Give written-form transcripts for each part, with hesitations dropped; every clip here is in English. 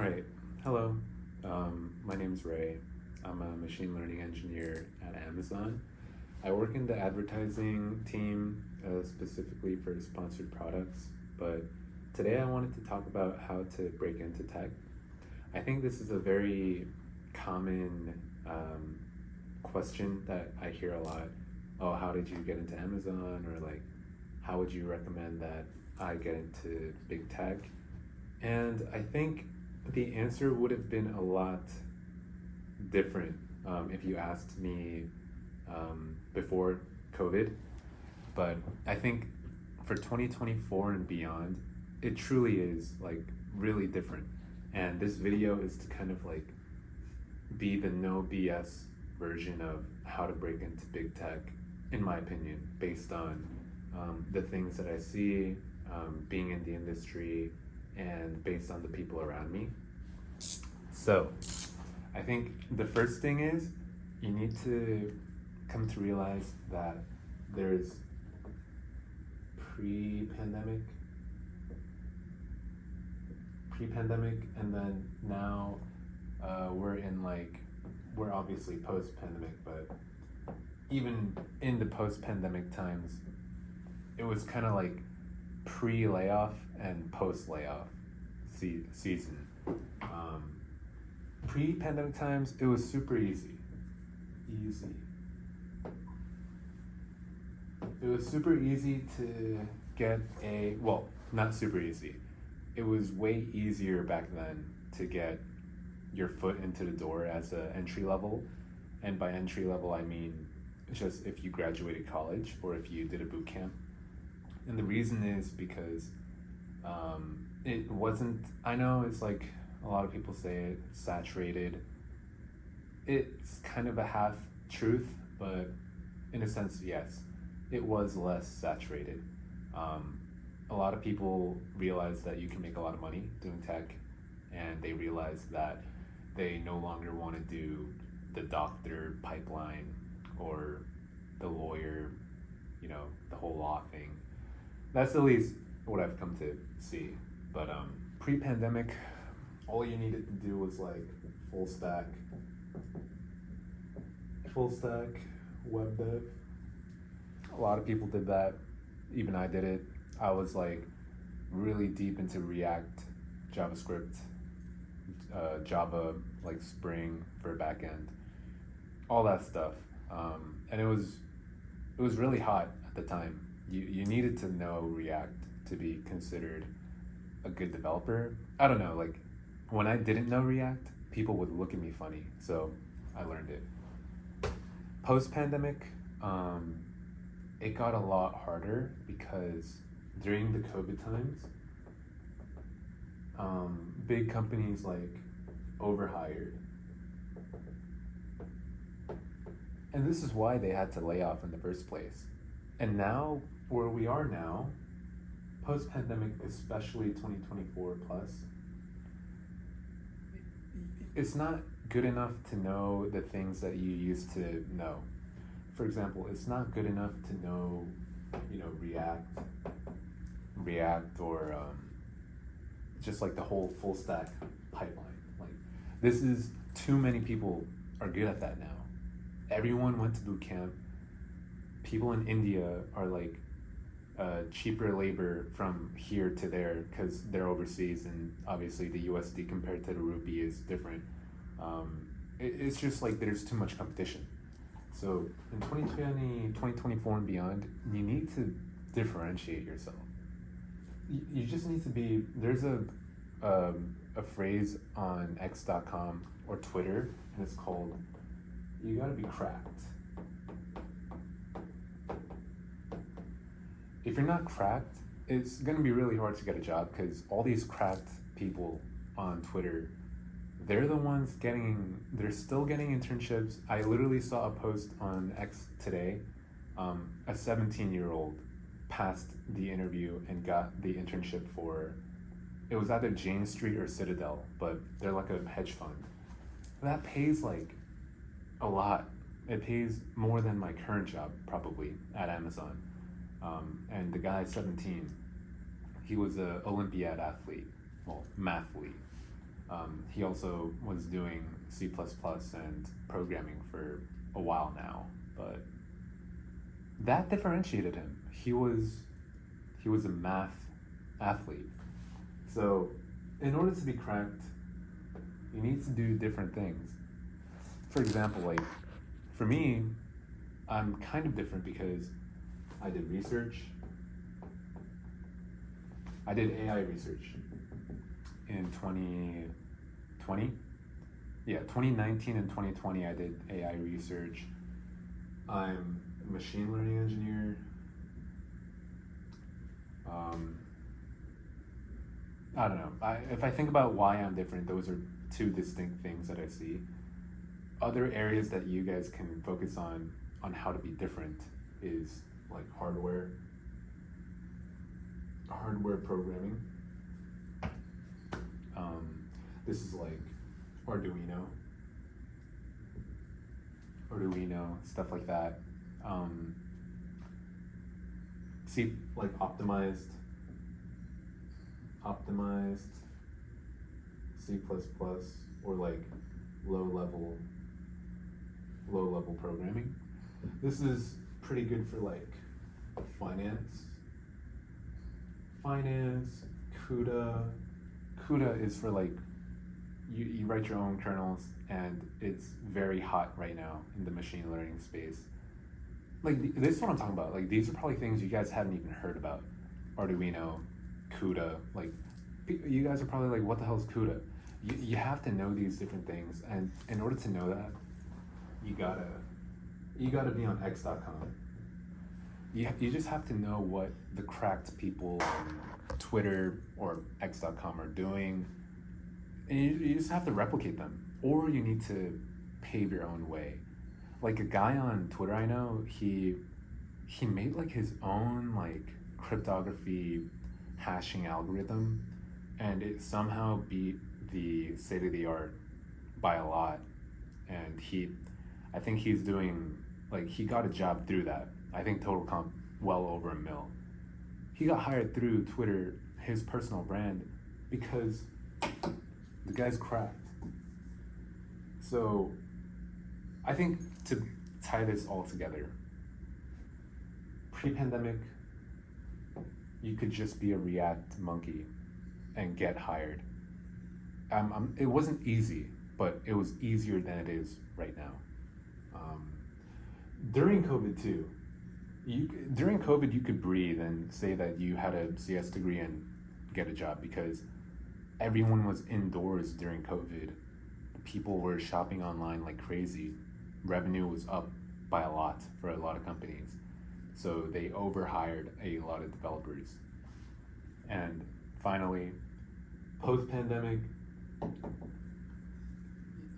right. Hello. My name's Ray. I'm a machine learning engineer at Amazon. I work in the advertising team, specifically for sponsored products. But today I wanted to talk about how to break into tech. I think this is a very common question that I hear a lot. Oh, how did you get into Amazon? Or like, how would you recommend that I get into big tech? And I think the answer would have been a lot different if you asked me before COVID. But I think for 2024 and beyond, it truly is like really different. And this video is to kind of like be the no BS version of how to break into big tech, in my opinion, based on the things that I see, being in the industry, and based on the people around me. So, I think the first thing is you need to come to realize that there's pre-pandemic, and then now we're obviously post-pandemic, but even in the post-pandemic times, it was kind of like pre-layoff and post-layoff season. Pre-pandemic times, it was super easy. It was super easy to get not super easy. It was way easier back then to get your foot into the door as an entry level. And by entry level, I mean just if you graduated college or if you did a boot camp. And the reason is because it wasn't, I know it's like a lot of people say it, saturated. It's kind of a half truth, but in a sense, yes, it was less saturated. A lot of people realized that you can make a lot of money doing tech, and they realized that they no longer want to do the doctor pipeline or the lawyer, the whole law thing. That's at least what I've come to see. But pre-pandemic, all you needed to do was like full stack web dev. A lot of people did that. Even I did it. I was like really deep into React, JavaScript, Java, like Spring for backend, all that stuff. And it was really hot at the time. You needed to know React to be considered a good developer. I don't know, like when I didn't know React, people would look at me funny, so I learned it. Post-pandemic, it got a lot harder because during the COVID times, big companies like overhired. And this is why they had to lay off in the first place. And now, where we are now, post-pandemic, especially 2024 plus, it's not good enough to know the things that you used to know. For example, it's not good enough to know, React, or just like the whole full stack pipeline. Like, this is too many people are good at that now. Everyone went to boot camp. People in India are like cheaper labor from here to there because they're overseas, and obviously the USD compared to the rupee is different. It's just like there's too much competition. So in 2020, 2024 and beyond, you need to differentiate yourself. You just need to be, there's a phrase on X.com or Twitter, and it's called, you gotta be cracked. If you're not cracked, it's gonna be really hard to get a job because all these cracked people on Twitter, they're the ones they're still getting internships. I literally saw a post on X today. A 17-year-old passed the interview and got the internship it was either Jane Street or Citadel, but they're like a hedge fund. That pays like a lot. It pays more than my current job probably at Amazon. And the guy's 17. He was an Olympiad athlete, mathlete. He also was doing C++ and programming for a while now, but that differentiated him. He was a math athlete. So, in order to be cracked, you need to do different things. For example, like for me, I'm kind of different because I did research. I did AI research in 2020. Yeah, 2019 and 2020 I did AI research. I'm a machine learning engineer. I don't know. If I think about why I'm different, those are two distinct things that I see. Other areas that you guys can focus on how to be different is like hardware programming. This is like Arduino, stuff like that. See, like optimized C++, or like low level programming. This is pretty good for like finance. CUDA is for like you write your own kernels, and it's very hot right now in the machine learning space. Like this is what I'm talking about. Like these are probably things you guys haven't even heard about. Arduino, CUDA, like you guys are probably like, what the hell is CUDA? You have to know these different things, and in order to know that, you gotta be on X.com. You just have to know what the cracked people on Twitter or X.com are doing, and you just have to replicate them, or you need to pave your own way. Like a guy on Twitter I know, he made like his own like cryptography hashing algorithm, and it somehow beat the state of the art by a lot. And I think he's doing, like, he got a job through that. I think total comp well over $1 million. He got hired through Twitter, his personal brand, because the guy's cracked. So I think to tie this all together, pre-pandemic, you could just be a React monkey and get hired. It wasn't easy, but it was easier than it is right now. During COVID too, you could breathe and say that you had a CS degree and get a job, because everyone was indoors during COVID. People were shopping online like crazy. Revenue was up by a lot for a lot of companies. So they overhired a lot of developers. And finally, post-pandemic,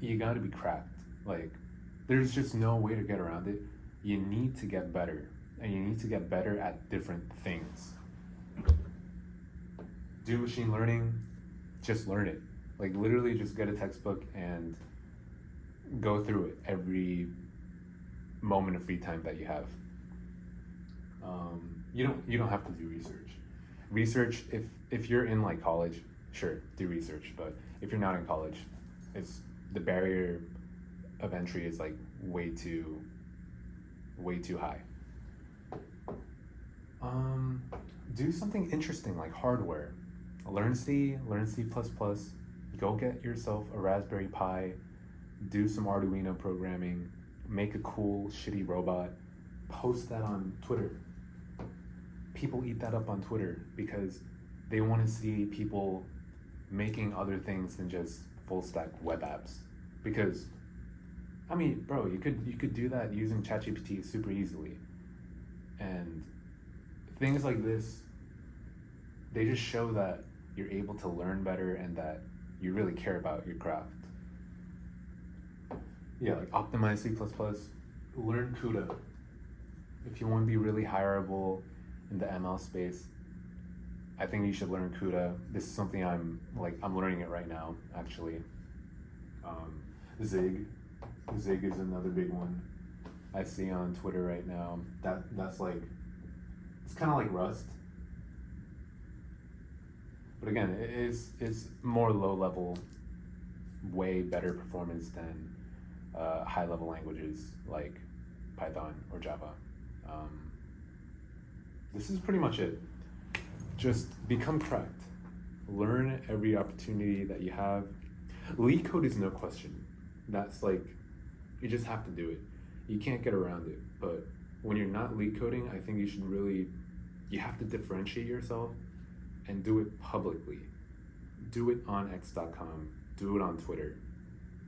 you gotta be cracked. Like, there's just no way to get around it. You need to get better, and you need to get better at different things. Do machine learning, just learn it. Like, literally just get a textbook and go through it every moment of free time that you have. You don't have to do research. Research, if you're in like college, sure, do research. But if you're not in college, it's the barrier of entry is like way too high. Do something interesting like hardware. Learn C, learn C++. Go get yourself a Raspberry Pi. Do some Arduino programming. Make a cool, shitty robot. Post that on Twitter. People eat that up on Twitter because they want to see people making other things than just full stack web apps. Because, I mean, bro, you could do that using ChatGPT super easily. And things like this, they just show that you're able to learn better and that you really care about your craft. Yeah, like optimize C++, learn CUDA. If you want to be really hireable in the ML space, I think you should learn CUDA. This is something I'm learning it right now, actually. Zig is another big one I see on Twitter right now. That's like, it's kind of like Rust, but again, it's more low level way better performance than high-level languages like Python or Java. Um, this is pretty much it. Just become cracked. Learn every opportunity that you have. Lead code is no question. That's like, you just have to do it. You can't get around it. But when you're not lead coding, I think you have to differentiate yourself and do it publicly. Do it on x.com, do it on Twitter.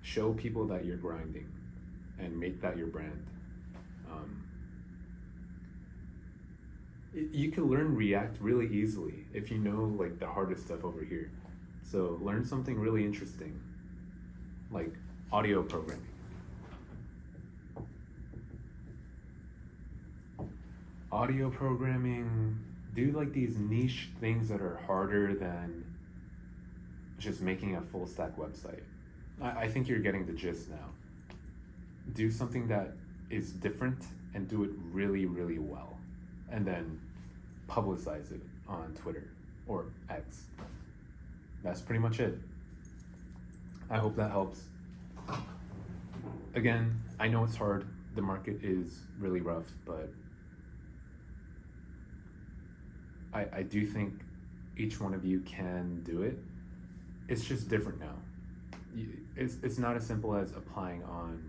Show people that you're grinding and make that your brand. You can learn React really easily if you know like the hardest stuff over here. So learn something really interesting, like audio programming. Audio programming, do like these niche things that are harder than just making a full stack website. I think you're getting the gist now. Do something that is different and do it really, really well. And then publicize it on Twitter or X. That's pretty much it. I hope that helps. Again, I know it's hard. The market is really rough, but I do think each one of you can do it. It's just different now. It's not as simple as applying on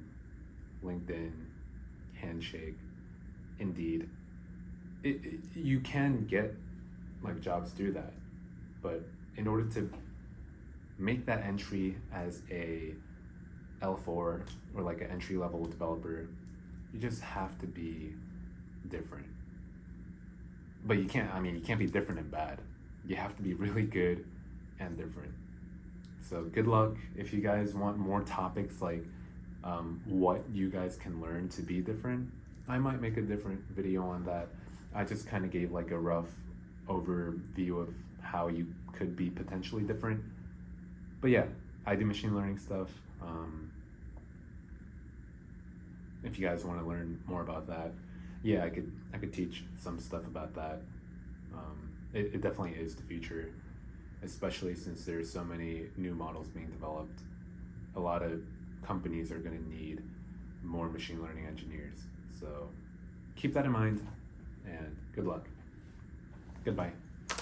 LinkedIn, Handshake, Indeed. You can get like jobs through that, but in order to make that entry as a L4 or like an entry-level developer, you just have to be different. But you can't be different and bad. You have to be really good and different. So good luck. If you guys want more topics like what you guys can learn to be different, I might make a different video on that. I just kind of gave like a rough overview of how you could be potentially different. But yeah, I do machine learning stuff. If you guys want to learn more about that, yeah, I could teach some stuff about that. It definitely is the future, especially since there's so many new models being developed. A lot of companies are going to need more machine learning engineers. So keep that in mind, and good luck. Goodbye.